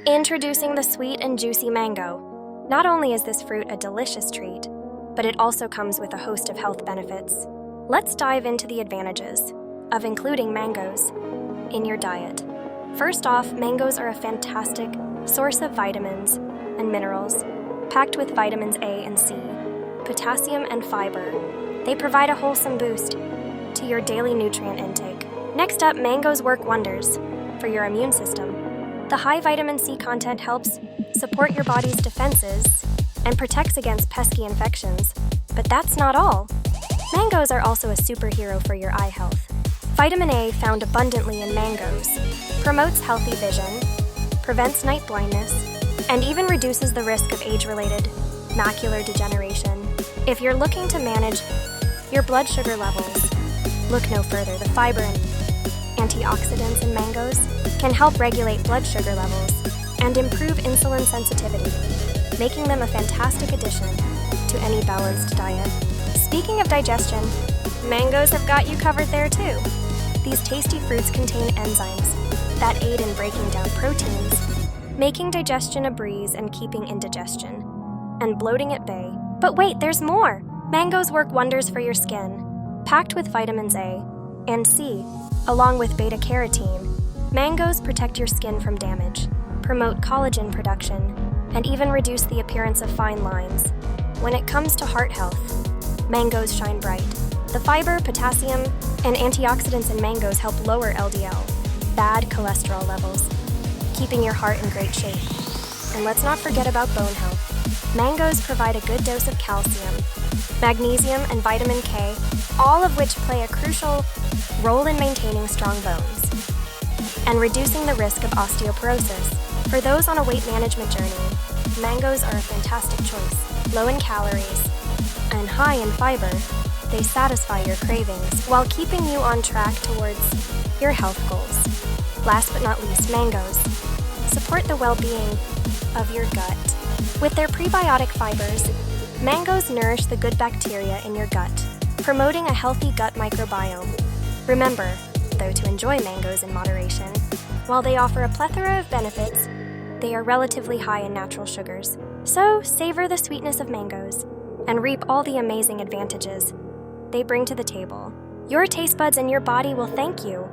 Introducing the sweet and juicy mango. Not only is this fruit a delicious treat, but it also comes with a host of health benefits. Let's dive into the advantages of including mangoes in your diet. First off, mangoes are a fantastic source of vitamins and minerals, packed with vitamins A and C, potassium and fiber. They provide a wholesome boost to your daily nutrient intake. Next up, mangoes work wonders for your immune system. The high vitamin C content helps support your body's defenses and protects against pesky infections. But that's not all. Mangoes are also a superhero for your eye health. Vitamin A, found abundantly in mangoes, promotes healthy vision, prevents night blindness, and even reduces the risk of age-related macular degeneration. If you're looking to manage your blood sugar levels, look no further. The fiber and antioxidants in mangoes can help regulate blood sugar levels and improve insulin sensitivity, making them a fantastic addition to any balanced diet. Speaking of digestion, mangoes have got you covered there too. These tasty fruits contain enzymes that aid in breaking down proteins, making digestion a breeze and keeping indigestion and bloating at bay. But wait, there's more! Mangoes work wonders for your skin. Packed with vitamins A and C, along with beta-carotene, mangoes protect your skin from damage, promote collagen production, and even reduce the appearance of fine lines. When it comes to heart health, mangoes shine bright. The fiber, potassium, and antioxidants in mangoes help lower LDL, bad cholesterol levels, keeping your heart in great shape. And let's not forget about bone health. Mangoes provide a good dose of calcium, magnesium, and vitamin K, all of which play a crucial role in maintaining strong bones and reducing the risk of osteoporosis. For those on a weight management journey, mangoes are a fantastic choice. Low in calories and high in fiber, they satisfy your cravings while keeping you on track towards your health goals. Last but not least, mangoes support the well-being of your gut. With their prebiotic fibers, mangoes nourish the good bacteria in your gut, promoting a healthy gut microbiome. Remember, though, to enjoy mangoes in moderation. While they offer a plethora of benefits, they are relatively high in natural sugars. So, savor the sweetness of mangoes and reap all the amazing advantages they bring to the table. Your taste buds and your body will thank you.